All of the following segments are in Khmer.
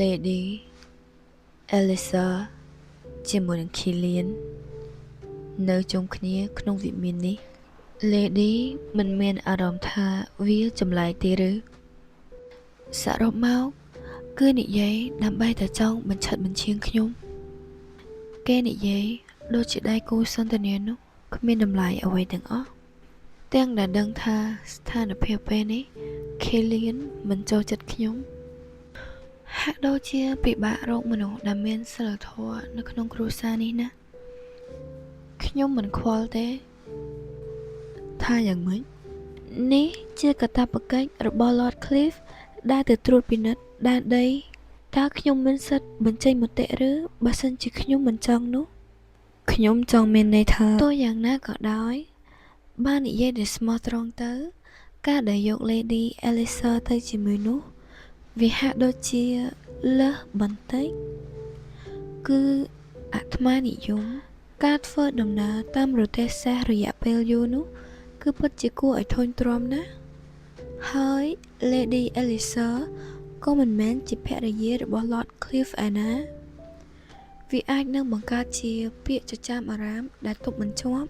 Lady Elisa ជាមួយនឹង Killian នៅជុំគ្នាក្នុងវិមាននេះ Lady មិនមានអារម្មណ៍ថាវាចម្លែកទេឬសរុបមកគឺនិយាយដើម្បីតែចង់បញ្ឆិតបញ្ឈៀងខ្ញុំគេនិយាយដូចជាដៃគូសន្ទនានោះគ្មានតម្លៃអ្វីទាំងអស់ទាំងដែលដឹងថាស្ថានភាពពេលនេះ Killian មិនចូលចិត្តខ្ញុំហាក់ដូចជាពិបាករកមនុស្សដែលមានសីលធម៌នៅក្នុងគ្រួសារនេះណាខ្ញុំមិនខ្វល់ទេថាយ៉ាងម៉េចនេះជាកាតព្វកិច្ចរបស់ Lord Cliff ដែលទៅត្រួតពិនិត្យដែនដីតើខ្ញុំមានសិទ្ធិបញ្ចេញមតិឬបើសិនជាខ្ញុំមិនចង់នោះខ្ញុំចង់មានន័យថាទោះយ៉ាងណាក៏ដោយបាននិយាយដែលស្មោះត្រង់ទៅការដែលយក Lady Elisa ទៅជាមួយនោះវាហាក់ដូចជាលើសបន្តិចគឺអាត្មានិយមការធ្វើដំណើរតាមរទេះសាសរយៈពេលយូរនោះគឺពិតជាគួរឲ្យធុញទ្រាំណាស់ហើយ Lady Elisa ក៏មិនមែនជាភរិយារបស់ Lord Cliff ឯណាវាអាចនឹងបង្កើតជាពាក្យចចាមអារាមដែលទប់មិនជាប់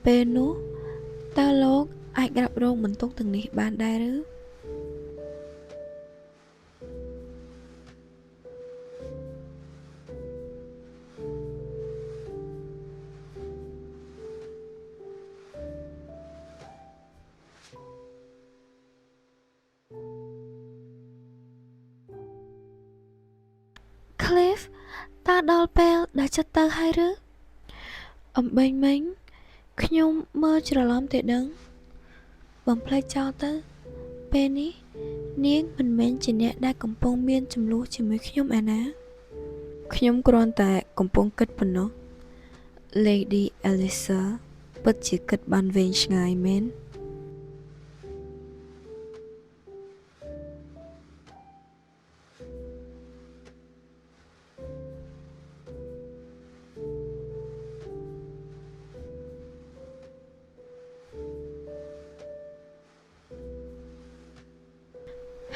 ពេលនោះតើលោកអាចក្រាបរងបន្ទុកទាំងនេះបានដែរឬCliff តើដល់ពេលដែលចិត្តទៅហើយឬអំបែងមិញខ្ញុំមើលច្រឡំទេដឹងបំភ្លេចចោលទៅពេលនេះនាងមិនមែនជាអ្នកដែលកំពុងមានចំនួនជាមួយខ្ញុំឯណាខ្ញុំគ្រាន់តែកំពុងគិតប៉ុណ្ណោះ Lady Elisa ពិតជាគិតបានវែងឆ្ងាយមែន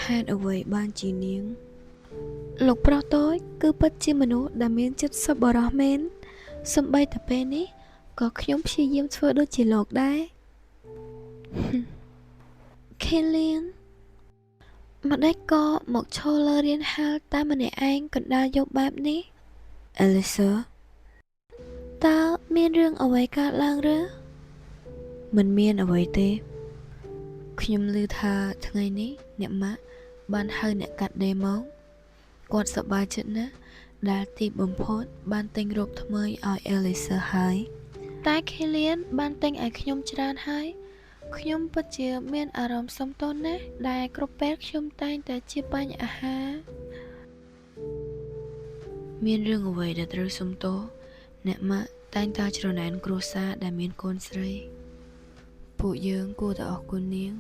ហេតុអ្វីបានជានាងលោកប្រុសតូចគឺពិតជាមនុស្សដែលមានចិត្តសប្បុរសមែនសូម្បីតែពេលនេះក៏ខ្ញុំព្យាយាមធ្វើដូចជាលោកដែរ Killian ម្ដេចក៏មកឈរលើរានហាលតែម្នាក់ឯងកណ្ដាលយប់បែបនេះ Elisa តើមានរឿងអ្វីកើតឡើងឬមិនមានអ្វីទេខ្ញុំឮថាថ្ងៃនេះអ្នកម៉ាក់បានហៅអ្នកកាត់ដេរមកគាត់សប្បាយចិត្តណាស់ដែលទីបំផុតបានទិញរ៉ូបថ្មីឲ្យ Elisa ហើយតែ Killian បានទិញឲ្យខ្ញុំច្រើនហើយខ្ញុំពិតជាមានអារម្មណ៍សុំទោសណាស់ដែលគ្រប់ពេលខ្ញុំតែងតែជាបញ្ហាមានរឿងអ្វីដែលត្រូវសុំទោសអ្នកម៉ាក់តែងតែច្រណែនគ្រួសារដែលមានកូនស្រីពួកយើងគួរតែអរគុណនាង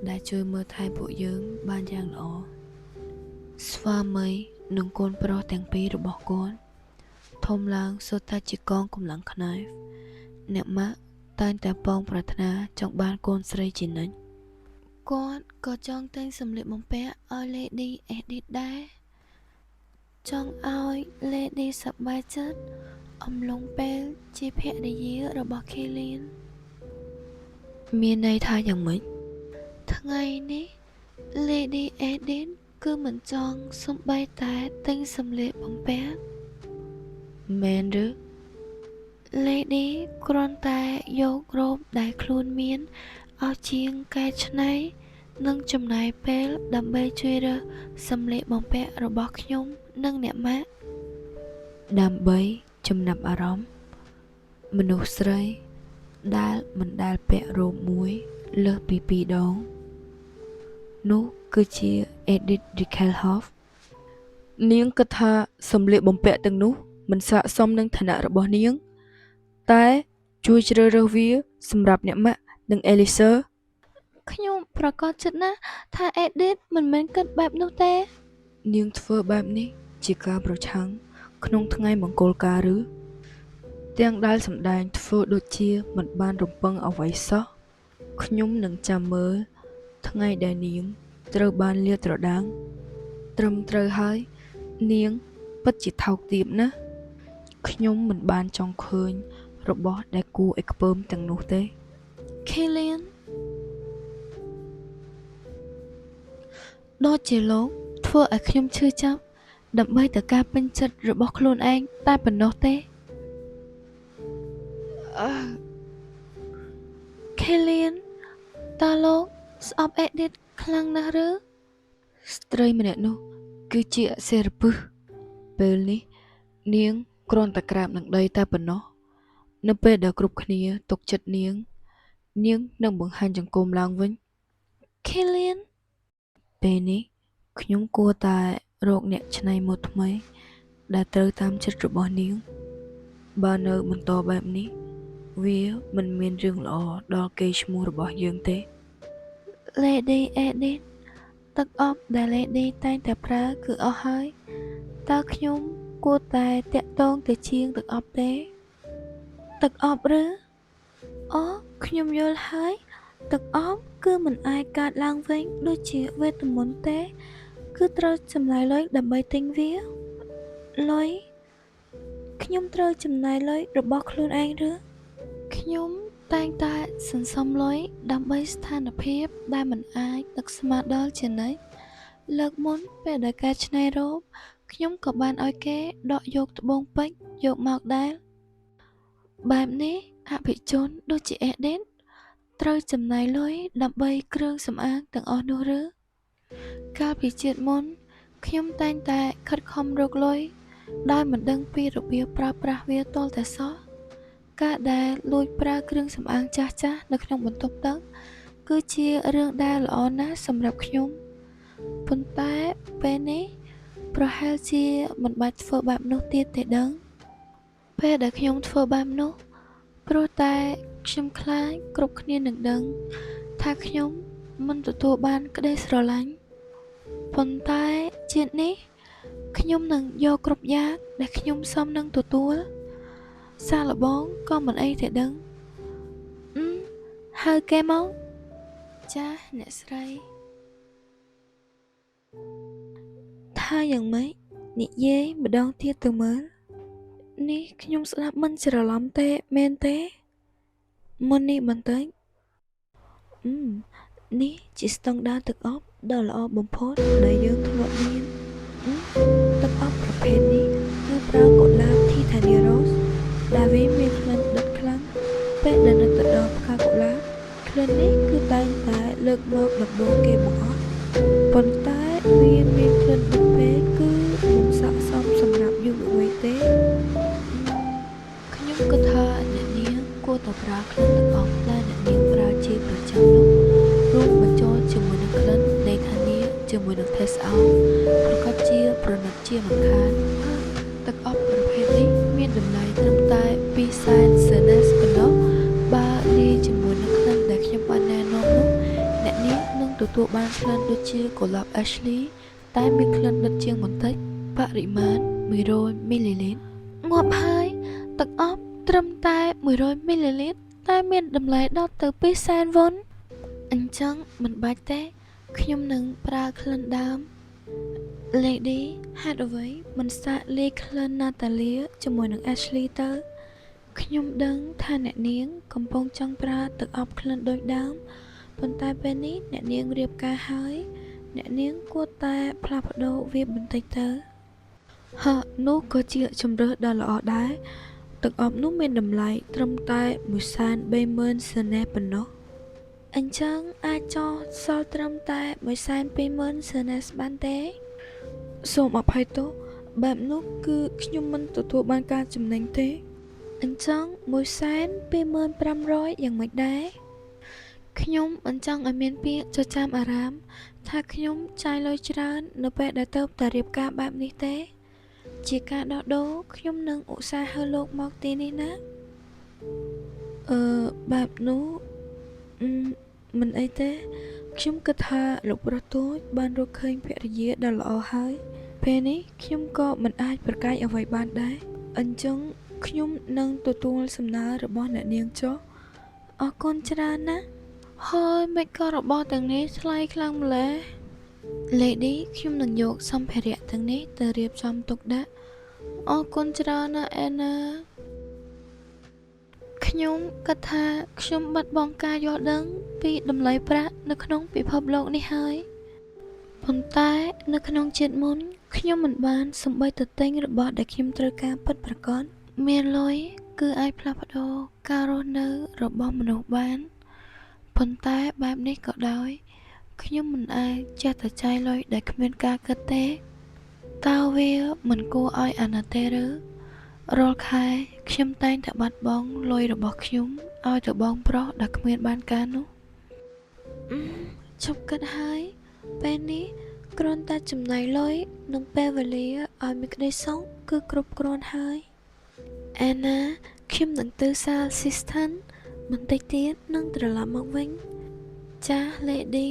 ដែលជួយមើលថែពួកយើងបានយ៉ាងល្អស្វាមីនិងកូនប្រុសទាំងពីររបស់គាត់ធំឡើងសុទ្ធតែជាកងកម្លាំងខ្នែបអ្នកម៉ាក់តែងតែប៉ងប្រាថ្នាចង់បានកូនស្រីជានិច្ចគាត់ក៏ចង់ទិញសម្លៀកបំពាក់ឲ្យ Lady Edith ដែរចង់ឲ្យ Lady សប្បាយចិត្តអំឡុងពេលជាភរិយារបស់ Killian មានន័យថាយ៉ាងម៉េចថ្ងៃនេះ Lady Edith គឺមិនចង់សំបីតែទិញសម្លៀកបំពាក់មែនឬ Lady គ្រាន់តែយករ៉ូបដែលខ្លួនមានឲ្យជាងកែច្នៃនិងចំណាយពេលដើម្បីជួយរើសសម្លៀកបំពាក់របស់ខ្ញុំនិងអ្នកម៉ាក់ដើម្បីចំណាប់អារម្មណ៍មនុស្សស្រីដែលមិនដែលពាក់រ៉ូបមួយលើសពី2 ដងនោះគឺជា Edith Rickelhoff នាងគិតថាសម្លៀកបំពាក់ទាំងនោះមិនស័ក្តិសមនឹងឋានៈរបស់នាងតែជួយជ្រើសរើសវាសម្រាប់អ្នកម៉ាក់និង Elisa ខ្ញុំប្រកាសចិត្តណាស់ថា Edith មិនមែនគិតបែបនោះទេនាងធ្វើបែបនេះជាការប្រឆាំងក្នុងថ្ងៃមង្គលការឬទាំងដែលសម្ដែងធ្វើដូចជាមិនបានរំពឹងអ្វីសោះខ្ញុំនឹងចាំមើលថ្ងៃដែលនាងត្រូវបានលាតត្រដាង ត្រឹមត្រូវហើយនាងពិតជាថោកទាបណាស់ខ្ញុំមិនបានចង់ឃើញរបស់ដែលគួរឲ្យខ្ពើមទាំងនោះទេ Killian ដូចជាលោកធ្វើឲ្យខ្ញុំឈឺចាប់ដើម្បីតែការពេញចិត្តរបស់ខ្លួនឯងតែប៉ុណ្ណោះទេ Killian តើលោកស្អប់ Edith ខ្លាំងណាស់ឬស្ត្រីម្នាក់នោះគឺជាអសេរពិសពេលនេះនាងគ្រាន់តែក្រាបនឹងដីតែប៉ុណ្ណោះនៅពេលដែលគ្រប់គ្នាទុកចិត្តនាងនឹងបង្ហាញចង្គមឡើងវិញ Killian ពេលនេះខ្ញុំគួរតែរកអ្នកច្នៃម៉ូដថ្មីដែលត្រូវតាមចិត្តរបស់នាងបើនៅបន្តបែបនេះវាមិនមានរឿងល្អដល់កេរ្តិ៍ឈ្មោះរបស់យើងទេ Lady Edith ទឹកអប់ដែល Lady តែងតែប្រើគឺអស់ហើយតើខ្ញុំគួរតែតាក់ទងទៅជាងទឹកអប់ទេទឹកអប់ឬអូខ្ញុំយល់ហើយទឹកអប់គឺមិនអាចកើតឡើងវិញដូចជាវេទមន្តទេគឺត្រូវចំណាយលុយដើម្បីទិញវាលុយខ្ញុំត្រូវចំណាយលុយរបស់ខ្លួនឯងឬខ្ញុំតែងតែសន្សំលុយដើម្បីស្ថានភាពដែលមិនអាចនឹកស្មានដល់ជានិច្ចលើកមុនពេលដែលការច្នៃរ៉ូបខ្ញុំក៏បានឲ្យគេដកយកត្បូងពេជ្រយកមកដែរបែបនេះអភិជនដូចជាអេដេនត្រូវចំណាយលុយដើម្បីគ្រឿងសម្អាងទាំងអស់នោះឬកាលពីជាតិមុនខ្ញុំតែងតែខិតខំរកលុយដោយមិនដឹងពីរបៀបប្រើប្រាស់វាទាល់តែសោះការដែលលួចប្រើគ្រឿងសម្អាងចាស់ៗនៅក្នុងបន្ទប់ទឹកគឺជារឿងដែលល្អណាស់សម្រាប់ខ្ញុំប៉ុន្តែពេលនេះប្រហែលជាមិនបាច់ធ្វើបែបនោះទៀតទេដឹងពេលដែលខ្ញុំធ្វើបែបនោះព្រោះតែខ្ញុំខ្លាចគ្រប់គ្នានឹងដឹងថាខ្ញុំមិនទទួលបានក្តីស្រឡាញ់ប៉ុន្តែជាតិនេះខ្ញុំនឹងយកគ្រប់យ៉ាងដែលខ្ញុំសមនឹងទទួលសាឡបងក៏មិនអីទេដឹងហៅគេមកចាស់អ្នកស្រីថាយ៉ាងម៉េចនិយាយម្ដងទៀតទៅមើលនេះខ្ញុំស្ដាប់មិនច្រឡំទេមែនទេមុននេះបន្តិចនេះជាស្តង់ដារទឹកអប់ដ៏ល្អបំផុតដែលយើងធ្លាប់មានទឹកអប់ប្រភេទនេះគឺប្រើកុលាប Titania Rose ដែលវាមានក្លិនដិតខ្លាំងពេលដែលនៅទៅដល់ផ្កាកុលាបក្លិននេះគឺតែងតែលើកមកដំបូងគេបង្អស់ប៉ុន្តែវាមានក្លិនដិតពេកគឺមិនស័ក្តិសមសម្រាប់យុវវ័យទេខ្ញុំគិតថាអ្នកនាងគួរតែប្រើក្លិនទឹកអប់ដែលអ្នកនាងប្រើជាប្រចាំនោះរួមបញ្ចូលជាមួយនឹងក្លិននៃថានីជាមួយនឹង Test Out ប្រកបជាប្រណិតជាមិនខានទឹកអប់ប្រភេទនេះមានតម្លៃត្រឹមតែ2សែនសឺណេសប៉ុណ្ណោះបើលាយជាមួយនឹងក្លិនដែលខ្ញុំបានណែនាំនោះអ្នកនាងនឹងទទួលបានក្លិនដូចជាកុលាប Ashley តែមានក្លិនដិតជាងបន្តិចបរិមាណ100មីលីលីត្រងាប់ហើយទឹកអប់ត្រឹមតែ100មីលីលីត្រតែមានតម្លៃដល់ទៅ2សែនវ៉ុនអញ្ចឹងមិនបាច់ទេខ្ញុំនឹងប្រើក្លិនដើម Lady ហេតុអ្វីមិនសាកលាយក្លិន Natalia ជាមួយនឹង Ashley ទៅខ្ញុំដឹងថាអ្នកនាងកំពុងចង់ប្រើទឹកអប់ក្លិនដូចដើមប៉ុន្តែពេលនេះអ្នកនាងរៀបការហើយអ្នកនាងគួរតែផ្លាស់ប្ដូរវាបន្តិចទៅនោះក៏ជាជម្រើសដ៏ល្អដែរទឹកអប់នោះមានតម្លៃត្រឹមតែ130,000 សឺណេសប៉ុណ្ណោះអញ្ចឹងអាចចោលសល់ត្រឹមតែ120,000 សឺណេសបានទេសូមអភ័យទោសបែបនោះគឺខ្ញុំមិនទទួលបានការចំណេញទេអញ្ចឹង125,000យ៉ាងម៉េចដែរខ្ញុំមិនចង់ឲ្យមានពាក្យចចាមអារាមថាខ្ញុំចាយលុយច្រើននៅពេលដែលទៅតែរៀបការបែបនេះទេជាការដោះដូរខ្ញុំនឹងឧស្សាហ៍ហៅលោកមកទីនេះណាបែបនោះមិនអីទេខ្ញុំគិតថាលោកប្រុសទូចបានរកឃើញភរិយាដ៏ល្អហើយពេលនេះខ្ញុំក៏មិនអាចប្រកែកអ្វីបានដែរអញ្ចឹងខ្ញុំនឹងទទួលសំណើរបស់អ្នកនាងចុះអរគុណច្រើនណាស់ហើយមិនក៏របស់ទាំងនេះថ្លៃខ្លាំងម្ល៉េះ Lady ខ្ញុំនឹងយកសម្ភារៈទាំងនេះទៅរៀបចំទុកដាក់អរគុណច្រើនណាស់អេណាខ្ញុំគិតថាខ្ញុំបាត់បង់ការយល់ដឹងពីតម្លៃប្រាក់នៅក្នុងពិភពលោកនេះហើយប៉ុន្តែនៅក្នុងជាតិមុនខ្ញុំមិនបានសម្បីតែទិញរបស់ដែលខ្ញុំត្រូវការពិតប្រាកដមានលុយគឺអាចផ្លាស់ប្ដូរការរស់នៅរបស់មនុស្សបានប៉ុន្តែបែបនេះក៏ដោយខ្ញុំមិនអាចចេះតែចាយលុយដែលគ្មានការគិតទេតើវាមិនគួរឲ្យអាណិតទេឬរាល់ខែខ្ញុំតែងតែបាត់បង់លុយរបស់ខ្ញុំឲ្យទៅបងប្រុសដែលគ្មានបានការនោះឈប់គិតហើយពេលនេះគ្រាន់តែចំណាយលុយនិងពេលវេលាឲ្យមានក្តីសុខគឺគ្រប់គ្រាន់ហើយអេណាខ្ញុំនឹងទៅសាល assistant បន្តិចទៀតនឹងត្រឡប់មកវិញចាស់ lady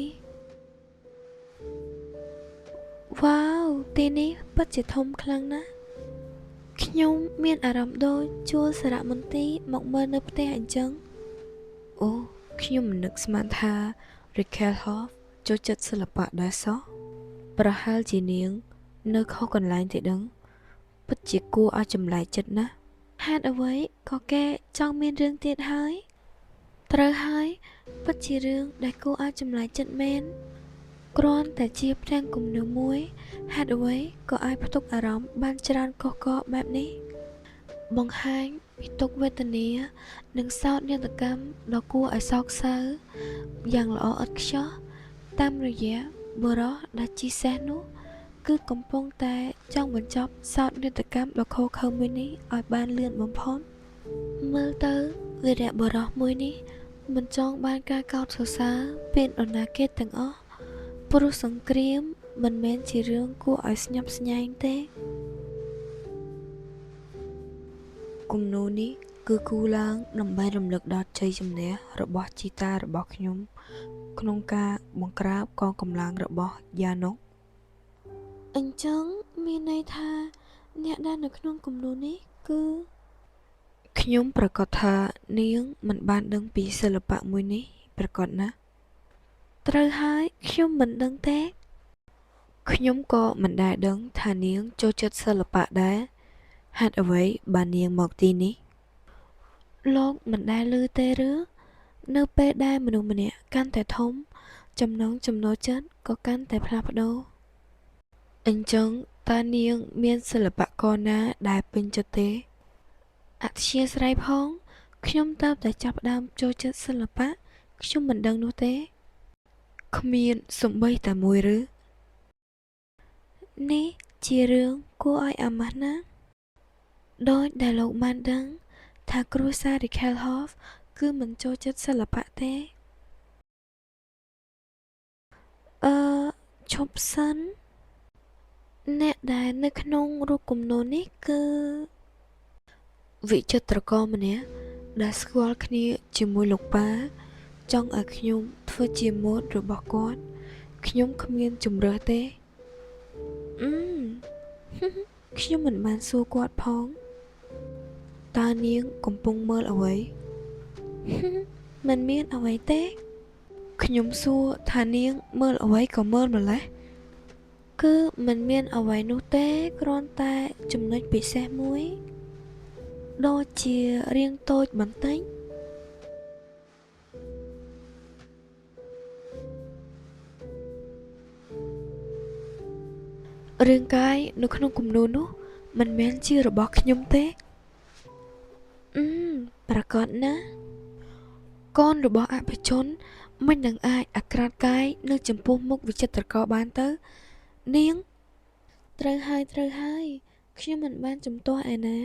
វ៉ាវទីនេះពិតជាធំខ្លាំងណាស់ខ្ញុំមានអារម្មណ៍ដូចជួលសារមន្ទីរមកមើលនៅផ្ទះអញ្ចឹងអូខ្ញុំមិននឹកស្មានថា Rachel Hoff ចូលចិត្តសិល្បៈដែរសោះប្រហែលជានាងនៅខុសកន្លែងទេដឹងពិតជាគួរឲ្យចម្លែកចិត្តណាស់ហេតុអ្វីក៏គេចង់មានរឿងទៀតហើយត្រូវហើយពិតជារឿងដែលគួរឲ្យចម្លែកចិត្តមែនគ្រាន់តែជាផ្ទាំងគំនូរមួយហេតុអ្វីក៏អាចផ្ទុកអារម្មណ៍បានច្រើនកុះករបែបនេះបង្ហាញពីទុក្ខវេទនានិងសោកនាដកម្មដ៏គួរឲ្យសោកសៅយ៉ាងល្អឥតខ្ចោះតាមរយៈបុរសដែលជីសេះនោះគឺកំពុងតែចង់បញ្ចប់សោកនាដកម្មដ៏ឃោរឃៅមួយនេះឲ្យបានលឿនបំផុតមើលទៅវីរៈបុរសមួយនេះមិនចង់បានការកោតសរសើរពីនរណាគេទាំងអស់ព្រោះសង្គ្រាមមិនមែនជារឿងគួរឲ្យស្ញប់ស្ញែងទេគំនូរនេះគឺគូរឡើងដើម្បីរំលឹកដល់ជ័យជំនះរបស់ជីតារបស់ខ្ញុំក្នុងការបង្ក្រាបកងកម្លាំងរបស់យ៉ាណុកអញ្ចឹងមានន័យថាអ្នកដែលនៅក្នុងគំនូរនេះគឺខ្ញុំប្រកាសថានាងមិនបានដឹងពីសិល្បៈមួយនេះប្រកាសណាស់ត្រូវហើយខ្ញុំមិនដឹងទេខ្ញុំក៏មិនដែលដឹងថានាងចូលចិត្តសិល្បៈដែរហេតុអ្វីបាននាងមកទីនេះលោកមិនដែលឮទេឬនៅពេលដែលមនុស្សម្នាក់កាន់តែធំចំណង់ចំណូលចិត្តក៏កាន់តែផ្លាស់ប្ដូរអញ្ចឹងតើនាងមានសិល្បករណាដែលពេញចិត្តទេអធិស្ឋានផងខ្ញុំតើបតែចាប់ផ្ដើមចូលចិត្តសិល្បៈខ្ញុំមិនដឹងនោះទេគ្មានសំបីតែមួយឬនេះជារឿងគួរឲ្យអាម៉ាស់ណាស់ដោយដែលលោកបានដឹងថាគ្រួសារ Rachel Hoff គឺមិនចូលចិត្តសិល្បៈទេឈប់សិនអ្នកដែលនៅក្នុងរូបគំនូរនេះគឺវិចិត្រករម្នាក់ដែលស្គាល់គ្នាជាមួយលោកប៉ាចង់ឲ្យខ្ញុំធ្វើជាម៉ូដរបស់គាត់ខ្ញុំគ្មានជំរើសទេខ្ញុំមិនបានសួរគាត់ផងតើនាងកំពុងមើលអ្វីមិនមានអ្វីទេខ្ញុំសួរថានាងមើលអ្វីក៏មើលម្លេះគឺមិនមានអ្វីនោះទេគ្រាន់តែចំណុចពិសេសមួយដូចជារាងតូចបន្តិចរាងកាយនៅក្នុងគំនូរនោះមិនមែនជារបស់ខ្ញុំទេប្រកាសណាកូនរបស់អភិជនមិននឹងអាចអាក្រាតកាយនៅចំពោះមុខវិចិត្រករបានទៅនាងត្រូវហើយខ្ញុំមិនបានជំទាស់ឯណា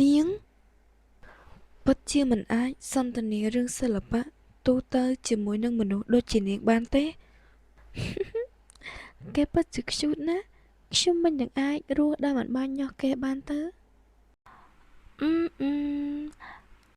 នាងពិតជាមិនអាចសន្ទនារឿងសិល្បៈទូទៅជាមួយនឹងមនុស្សដូចជានាងបានទេគេពិតជាខ្ជូតណាស់ខ្ញុំមិននឹងអាចរស់ដោយមិនបានញាស់គេបានទៅ